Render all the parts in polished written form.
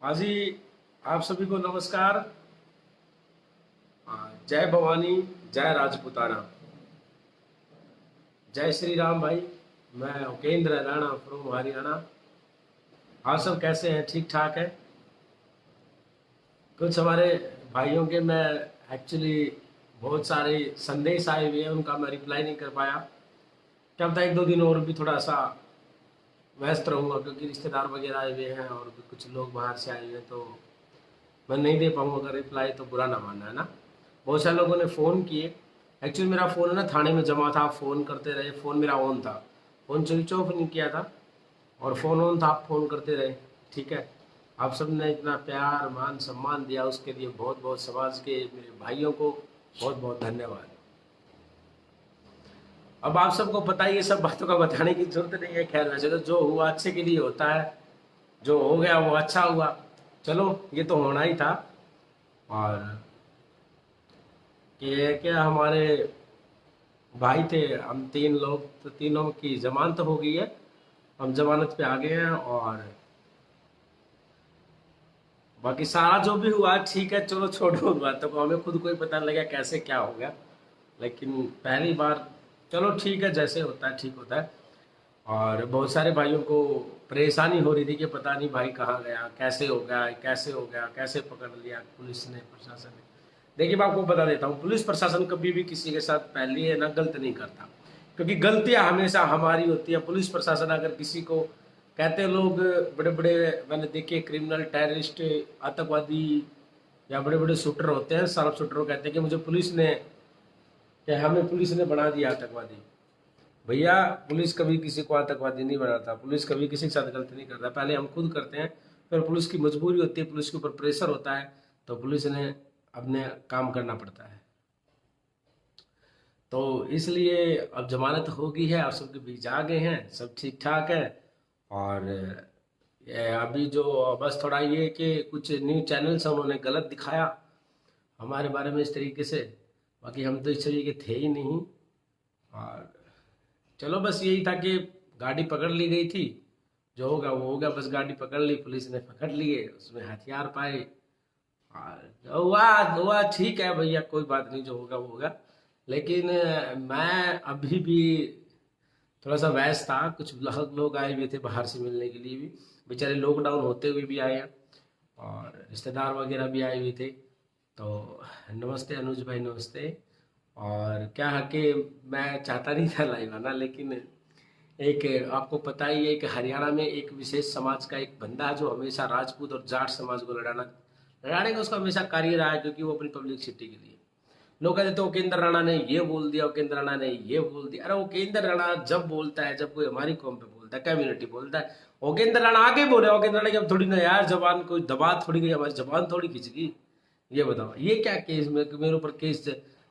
हाँ जी, आप सभी को नमस्कार। जय भवानी, जय राजपूताना, जय श्री राम भाई। मैं उपेंद्र राणा फ्रॉम हरियाणा। आप सब कैसे हैं? ठीक ठाक है? कुछ हमारे भाइयों के मैं एक्चुअली बहुत सारे संदेश आए हुए हैं, उनका मैं रिप्लाई नहीं कर पाया। क्या पता एक दो दिन और भी थोड़ा सा व्यस्त रहूँगा, क्योंकि रिश्तेदार वगैरह आए हुए हैं और भी कुछ लोग बाहर से आए हुए हैं, तो मैं नहीं दे पाऊँगा। अगर रिप्लाई तो बुरा ना मानना, है ना। बहुत सारे लोगों ने फ़ोन किए। एक्चुअली मेरा फ़ोन है ना थाने में जमा था, फ़ोन करते रहे, फ़ोन मेरा ऑन था, फ़ोन स्विच ऑफ नहीं किया था और फ़ोन ऑन था, आप फ़ोन करते रहे। ठीक है, आप सब ने इतना प्यार मान सम्मान दिया, उसके लिए बहुत बहुत समाज के मेरे भाइयों को बहुत बहुत धन्यवाद। अब आप सबको पता ही है, सब बातों का बताने की जरूरत नहीं है। खैर, वैसे तो जो हुआ अच्छे के लिए होता है, जो हो गया वो अच्छा हुआ। चलो, ये तो होना ही था। और ये क्या, हमारे भाई थे हम तीन लोग, तो तीनों की जमानत हो गई है। हम जमानत पे आ गए हैं और बाकी सारा जो भी हुआ ठीक है। चलो छोड़ो उन बातों को, हमें खुद को ही पता लगा कैसे क्या हो गया। लेकिन पहली बार, चलो ठीक है, जैसे होता है ठीक होता है। और बहुत सारे भाइयों को परेशानी हो रही थी कि पता नहीं भाई कहाँ गया, कैसे हो गया, कैसे हो गया, कैसे पकड़ लिया पुलिस ने, प्रशासन ने। देखिए, मैं आपको बता देता हूँ, पुलिस प्रशासन कभी भी किसी के साथ पहले है ना गलत नहीं करता, क्योंकि गलतियां हमेशा हमारी होती है। पुलिस प्रशासन अगर किसी को, कहते हैं लोग बड़े बड़े, मैंने देखे क्रिमिनल, टेररिस्ट, आतंकवादी या बड़े बड़े शूटर होते हैं, शार्प शूटर, वो कहते हैं कि मुझे पुलिस ने, कि हमें पुलिस ने बना दिया आतंकवादी। भैया, पुलिस कभी किसी को आतंकवादी नहीं बनाता, पुलिस कभी किसी के साथ गलती नहीं करता। पहले हम खुद करते हैं, फिर पुलिस की मजबूरी होती है, पुलिस के ऊपर प्रेशर होता है, तो पुलिस ने अपने काम करना पड़ता है। तो इसलिए अब जमानत हो गई है, आप सबके बीच आ गए हैं, सब ठीक ठाक है। और ये अभी जो बस थोड़ा ये है कि कुछ न्यूज चैनल्स हैं, उन्होंने गलत दिखाया हमारे बारे में इस तरीके से। बाकी हम तो इस तरीके के थे ही नहीं। और चलो, बस यही था कि गाड़ी पकड़ ली गई थी, जो होगा वो होगा। बस गाड़ी पकड़ ली, पुलिस ने पकड़ लिए, उसमें हथियार पाए। जो हुआ हुआ, ठीक है भैया, कोई बात नहीं, जो होगा वो होगा। लेकिन मैं अभी भी थोड़ा सा व्यस्त था। कुछ लोग आए हुए थे बाहर से मिलने के लिए भी, बेचारे लॉकडाउन होते हुए भी आए हैं, और रिश्तेदार वगैरह भी आए हुए थे। तो नमस्ते अनुज भाई, नमस्ते। और क्या है कि मैं चाहता नहीं था लाइव आना, लेकिन एक, आपको पता ही है कि हरियाणा में एक विशेष समाज का एक बंदा है जो हमेशा राजपूत और जाट समाज को लड़ाने का उसका हमेशा कार्य रहा है, क्योंकि वो अपनी पब्लिसिटी के लिए। लोग कहते थे उपेंद्र राणा ने ये बोल दिया, उपेंद्र राणा ने ये बोल दिया। अरे उपेंद्र राणा जब बोलता है, जब कोई हमारी कौम पे बोलता है, कम्युनिटी बोलता है, उपेंद्र राणा आगे बोले। उपेंद्र राणा की अब थोड़ी ना यार जबान कोई दबा थोड़ी गई, हमारी जबान थोड़ी खिंच गई। ये बताओ, ये क्या केस में मेरे ऊपर केस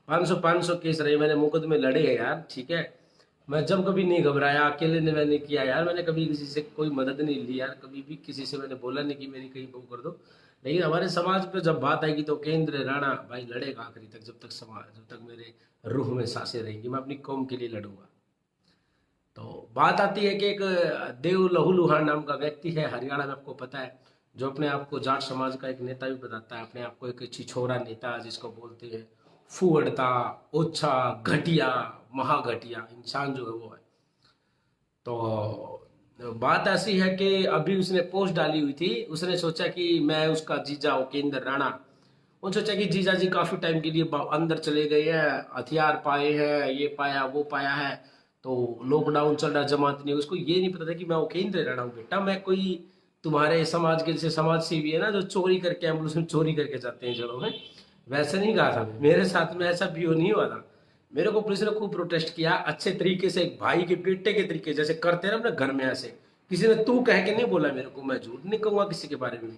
500 केस रहे, मैंने मुकदमे लड़े हैं यार, ठीक है। मैं जब कभी नहीं घबराया, अकेले ने मैंने किया यार, मैंने कभी किसी से कोई मदद नहीं ली यार, कभी भी किसी से मैंने बोला नहीं कि मेरी कहीं वो कर दो। लेकिन हमारे समाज पे जब बात आएगी तो केंद्र राणा भाई लड़ेगा आखिरी तक, जब तक समाज, जब तक मेरे रूह में सांसें रहेंगी, मैं अपनी कौम के लिए लड़ूंगा। तो बात आती है कि एक देव लहूलुहान नाम का व्यक्ति है हरियाणा में, आपको पता है, जो अपने आप को जाट समाज का एक नेता भी बताता है, अपने आप को एक छिछोरा नेता, जिसको बोलते हैं फुअड़ता, ओछा, घटिया, महाघटिया इंसान जो है वो है। तो बात ऐसी है कि अभी उसने पोस्ट डाली हुई थी, उसने सोचा कि मैं उसका जीजा उपेंद्र राणा, उन्होंने सोचा कि जीजा जी काफी टाइम के लिए अंदर चले गए हैं, हथियार पाए हैं, ये पाया वो पाया है, तो लॉकडाउन चल रहा, जमात नहीं, उसको ये नहीं पता था कि मैं उपेंद्र राणा हूँ। बेटा, मैं कोई तुम्हारे समाज के जैसे समाज सेवी है ना, जो चोरी करके एम्बुलेंस में चोरी करके जाते हैं जड़ों में, वैसे नहीं कहा था। मेरे साथ में ऐसा भी नहीं हुआ था। मेरे को पुलिस ने खूब प्रोटेस्ट किया अच्छे तरीके से, एक भाई के बेटे के तरीके, जैसे करते हैं ना अपने घर में, ऐसे किसी ने तू कह के नहीं बोला मेरे को, मैं झूठ नहीं कहूंगा किसी के बारे में।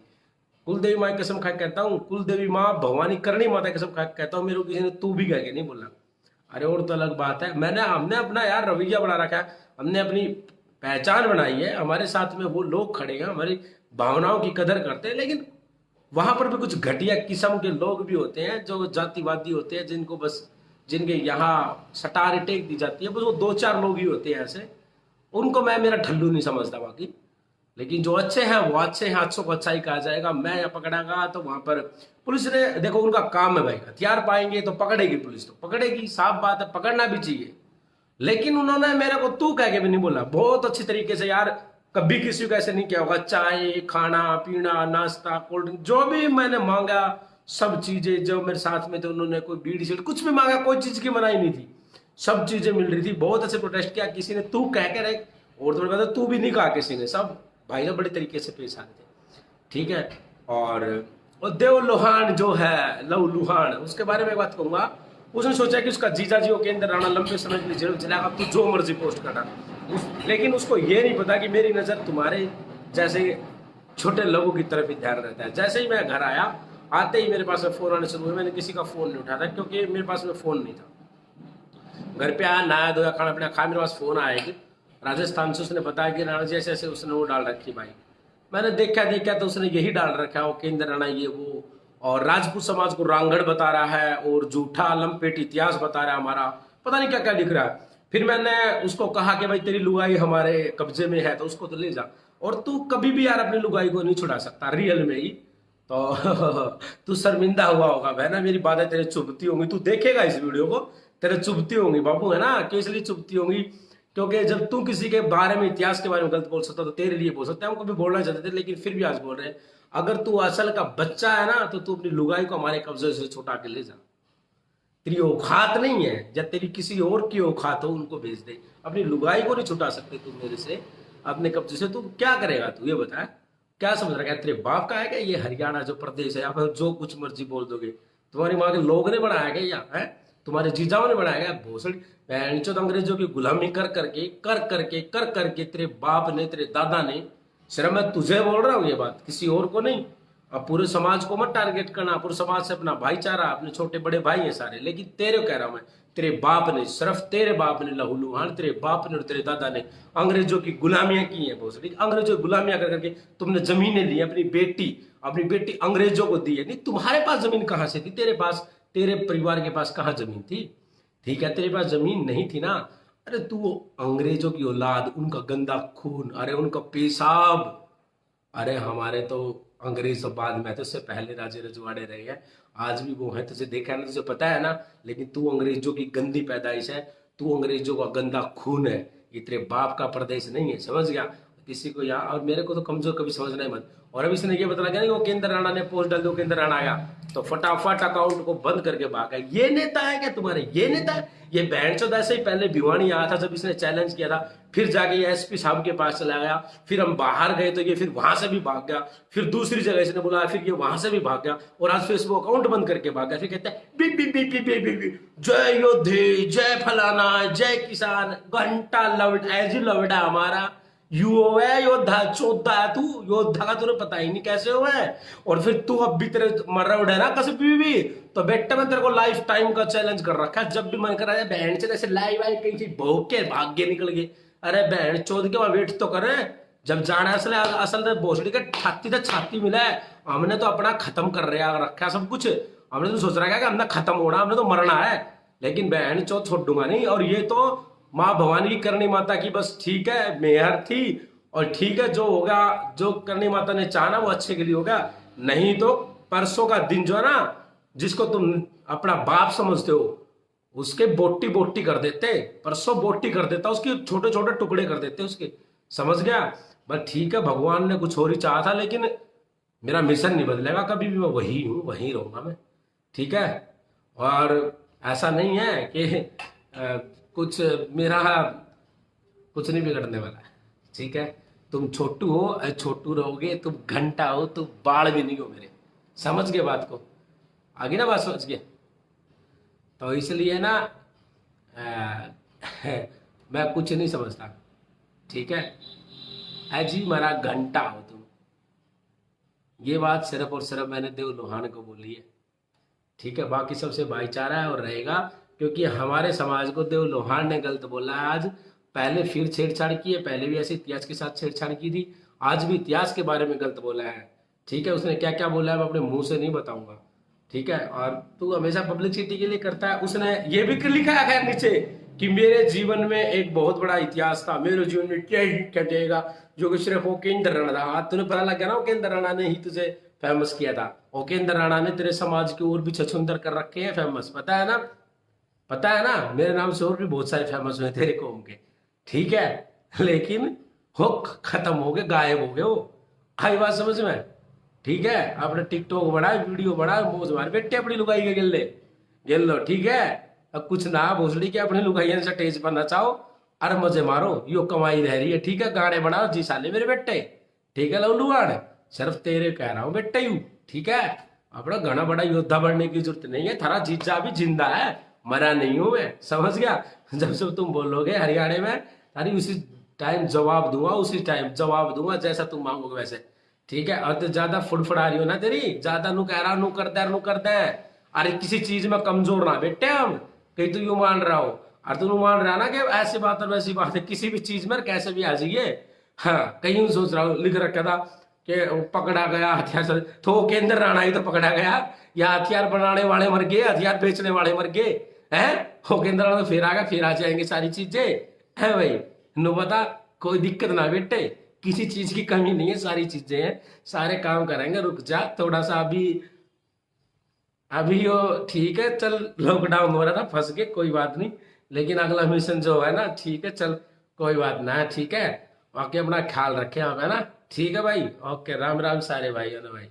कुलदेवी माँ की कसम खा के कहता हूँ, कुलदेवी माँ भवानी करणी माता की कसम खा के कहता हूँ, मेरे को किसी ने तू भी कह के नहीं बोला। अरे और तो अलग बात है, हमने अपना यार रवैया बना रखा है, हमने अपनी पहचान बनाई है, हमारे साथ में वो लोग खड़े हैं, हमारी भावनाओं की कदर करते हैं। लेकिन वहां पर भी कुछ घटिया किस्म के लोग भी होते हैं, जो जातिवादी होते हैं, जिनको बस, जिनके यहाँ सटार टेक दी जाती है, बस वो दो चार लोग ही होते हैं ऐसे। उनको मैं मेरा ठल्लू नहीं समझता। बाकी लेकिन जो अच्छे हैं वो अच्छे हैं, अच्छों को अच्छा ही कहा जाएगा। मैं यहाँ पकड़ा गया तो वहां पर पुलिस ने, देखो उनका काम है भाई, हथियार पाएंगे तो पकड़ेगी, पुलिस तो पकड़ेगी, साफ बात है, पकड़ना भी चाहिए। लेकिन उन्होंने मेरे को तू कह के भी नहीं बोला, बहुत अच्छी तरीके से यार। कभी किसी को ऐसे नहीं किया होगा, चाय खाना पीना नाश्ता कोल्ड ड्रिंक जो भी मैंने मांगा, सब चीजें जो मेरे साथ में थे, उन्होंने कोई बीड़ी सीट कुछ भी मांगा, कोई चीज की मनाही नहीं थी, सब चीजें मिल रही थी। बहुत अच्छे प्रोटेस्ट किया, किसी ने तू कह के रहे, और थोड़ी बात तू भी नहीं कहा किसी ने, सब भाई लोग बड़े तरीके से पेश आ रहे थे, ठीक है। और देव लोहान जो है, लव लुहान, उसके बारे में एक बात कहूंगा। उसने सोचा कि उसका जीजा जी केंद्र राणा लंबे समय के लिए जेल चलेगा, तू जो मर्जी पोस्ट करना। लेकिन उसको ये नहीं पता कि मेरी नजर तुम्हारे जैसे छोटे लोगों की तरफ ही ध्यान रहता है। जैसे ही मैं घर आया, आते ही मेरे पास में फोन आने शुरू हुए। मैंने किसी का फोन नहीं उठाया क्योंकि मेरे पास में फोन नहीं था। घर पे आया, नहाया धोया, खाना पीना खाया, मेरे पास फोन आया कि राजस्थान से, उसने बताया कि राणा जी ऐसे ऐसे उसने वो डाल रखी भाई। मैंने देखा तो उसने यही डाल रखा है, वो केंद्र राणा ये वो, और राजपूत समाज को रांगड़ बता रहा है, और झूठा लंपेट इतिहास बता रहा है हमारा, पता नहीं क्या क्या लिख रहा है। फिर मैंने उसको कहा कि भाई तेरी लुगाई हमारे कब्जे में है तो उसको तो ले जा, और तू कभी भी यार अपनी लुगाई को नहीं छुड़ा सकता रियल में ही। तो तू शर्मिंदा हुआ होगा बहना, मेरी बातें तेरे चुभती होंगी, तू देखेगा इस वीडियो को, तेरे चुभती होंगी बाबू, है ना। क्यों इसलिए चुभती होंगी? क्योंकि जब तू किसी के बारे में, इतिहास के बारे में गलत बोल सकता तो तेरे लिए बोल सकता है। हम कभी बोलना चाहते थे लेकिन फिर भी आज बोल रहे हैं। अगर तू असल का बच्चा है ना, तो तू अपनी लुगाई को हमारे कब्जे से छुटा के ले जा। तेरी औकात नहीं है, जब तेरी किसी और की औकात हो उनको भेज दे, अपनी लुगाई को नहीं छुटा सकते तुम मेरे से अपने कब्जे से। तू क्या करेगा? तू ये बता, क्या समझ रहा है? तेरे बाप का है क्या ये हरियाणा जो प्रदेश है? आप जो कुछ मर्जी बोल दोगे, तुम्हारी माँ के लोग ने बनाया क्या? या है तुम्हारे जीजाओं ने बनाया क्या? भोसड़ी चौथ अंग्रेजों की गुलामी कर करके तेरे बाप ने, तेरे दादा ने, सिर्फ मैं तुझे बोल रहा हूँ ये बात, किसी और को नहीं। अब पूरे समाज को मत टारगेट करना, पूरे समाज से अपना भाईचारा, अपने छोटे बड़े भाई हैं सारे, लेकिन तेरे कह रहा हूं मैं, तेरे बाप ने, सिर्फ तेरे बाप ने लहू लुहान, तेरे बाप ने और तेरे दादा ने अंग्रेजों की गुलामियां की हैं बहुत सारी। अंग्रेजों की गुलामियां कर करके तुमने जमीनें ली, अपनी बेटी अंग्रेजों को दी है। नहीं, तुम्हारे पास जमीन कहां से थी? तेरे पास, तेरे परिवार के पास कहां जमीन थी? ठीक है, तेरे पास जमीन नहीं थी ना। अरे तू अंग्रेजों की औलाद, उनका गंदा खून, अरे उनका पेशाब, अरे हमारे तो अंग्रेज तो बाद में, तो उससे पहले राजे रजवाड़े रहे हैं, आज भी वो है, तुझे देखा है ना, तुझे पता है ना। लेकिन तू अंग्रेजों की गंदी पैदाइश है, तू अंग्रेजों का गंदा खून है, ये तेरे बाप का प्रदेश नहीं है, समझ गया? किसी को यहाँ, और मेरे को तो कमजोर कभी समझना ही मत। और अभी इसने ये बता लगा कि वो केंद्र राणा ने पोस्ट डाल दो, केंद्र राणा आया तो फटाफट अकाउंट को बंद करके भागा। ये नेता है क्या तुम्हारे? ये नेता है ये? बहन चौदह से ही पहले भिवानी आया था जब इसने चैलेंज किया था, फिर जाके ये एसपी साहब के पास चला गया, फिर हम बाहर गए तो ये फिर वहां से भी भाग गया, फिर दूसरी जगह इसने बुलाया, फिर ये वहां से भी भाग गया, और आज फेसबुक अकाउंट बंद करके भाग गया। फिर कहता है बी बी बी बी बी बी बी जय योद्धे, जय फलाना, जय किसान, घंटा लवड एज लवडा हमारा यू है योद्धा, चौथा है तू योद्धा का, तुझे पता ही नहीं कैसे हुआ है। और फिर तू अब भी तेरे मर रहा उड़ा ना कसी भी, तो बेटा मैं तेरे को लाइफ टाइम का चैलेंज कर रखा है, जब भी मन कर रहा है बहन से ऐसे लाइव आई कहीं से भोग के भाग्य निकल गए। अरे बहन चौथ के वहां वेट तो करे, जब जाना है असल असल भोसड़ी का छाती तो छाती मिला है। हमने तो अपना खत्म कर रखा सब कुछ, हमने तो सोच रहा है कि हमने खत्म होना, हमने तो मरना है, लेकिन बहन चौथ छोड़ दूंगा नहीं। और ये तो माँ भवानी की करनी माता की बस, ठीक है, मेहर थी, और ठीक है जो होगा, जो करनी माता ने चाहा वो अच्छे के लिए होगा। नहीं तो परसों का दिन जो है ना, जिसको तुम अपना बाप समझते हो, उसके बोटी बोटी कर देते, परसों बोटी कर देता, उसके छोटे छोटे टुकड़े कर देते उसके, समझ गया? बस ठीक है, भगवान ने कुछ और ही चाहा था, लेकिन मेरा मिशन नहीं बदलेगा कभी भी, मैं वही हूं, वही रहूंगा मैं, ठीक है। और ऐसा नहीं है कि कुछ मेरा कुछ नहीं बिगड़ने वाला है, ठीक है। तुम छोटू हो, छोटू रहोगे, तुम घंटा हो, तुम बाढ़ भी नहीं हो मेरे, समझ गए बात को? आगे ना बात समझ गए? तो इसलिए ना मैं कुछ नहीं समझता, ठीक है। अजी मेरा घंटा हो तुम, ये बात सिर्फ और सिर्फ मैंने देव लोहान को बोली है, ठीक है। बाकी सबसे भाईचारा है और रहेगा, क्योंकि हमारे समाज को देव लोहान ने गलत बोला है आज, पहले फिर छेड़छाड़ की है, पहले भी ऐसे इतिहास के साथ छेड़छाड़ की थी, आज भी इतिहास के बारे में गलत बोला है, ठीक है। उसने क्या क्या बोला है मैं अपने मुंह से नहीं बताऊंगा, ठीक है। और तू हमेशा पब्लिसिटी के लिए करता है। उसने ये भी लिखा है खैर नीचे कि मेरे जीवन में एक बहुत बड़ा इतिहास था, मेरे जीवन में क्या ही क्या देगा, जो कि सिर्फ उपेंद्र राणा था। आज तुम्हें पता लग गया ना, उपेंद्र राणा ने ही तुझे फेमस किया था। उपेंद्र राणा ने तेरे समाज की और भी छछूंदर कर रखे हैं फेमस, पता है ना? पता है ना, मेरे नाम से और भी बहुत सारे फेमस हुए तेरे कौम के, ठीक है? लेकिन हो खत्म हो गए, गायब हो गए वो। आई बात समझ में? ठीक है, अपने टिकटॉक बढ़ाए, वीडियो बढ़ाए, मौज मार बेटे अपनी लुगाई के गिल्ले गिल लो, ठीक है? अब कुछ ना भोसड़ी के अपनी लुगाइयन से टेज पर नचाओ और मजे मारो, यो कमाई रह रही है, ठीक है? गाने बनाओ जी साले मेरे बेटे, ठीक है? लौंडुआड़, सिर्फ तेरे कह रहा हूं बेटे यू, ठीक है? अपना घना बड़ा योद्धा बनने की जरूरत नहीं है, थारा जीजा भी जिंदा है, मरा नहीं हूं मैं, समझ गया? जब से तुम बोलोगे हरियाणा में, तारी उसी टाइम जवाब दूंगा, उसी टाइम जवाब दूंगा जैसा तुम मांगोगे वैसे, ठीक है? और तो ज्यादा फुड़फुड़ा रही हो ना तेरी, ज्यादा नु कह रहा, नु कर दे। अरे किसी चीज में कमजोर ना बेटे हम, कहीं तो यूं मान रहा हो, और तू मान रहा ना कि ऐसी बात और वैसी बात है, किसी भी चीज में कैसे भी आ जाइए। हाँ, कहीं सोच रहा हूँ, लिख रखा था कि पकड़ा गया हथियार से, तो केंद्र राणा ही तो पकड़ा गया, या हथियार बनाने वाले मर गए, हथियार बेचने वाले मर गए हैं? हो केंद्र राणा तो फिर आ गया, फिर आ जाएंगे सारी चीजें, है भाई? नु बता, कोई दिक्कत ना बेटे, किसी चीज की कमी नहीं है, सारी चीजें हैं, सारे काम करेंगे, रुक जा थोड़ा सा अभी। अभी वो ठीक है, चल लॉकडाउन हो रहा था, फंस गए, कोई बात नहीं, लेकिन अगला मिशन जो है ना, ठीक है, चल कोई बात ना, ठीक है? बाकी अपना ख्याल रखे आप, है ना? ठीक है भाई, ओके, राम राम सारे भाई, है ना भाई?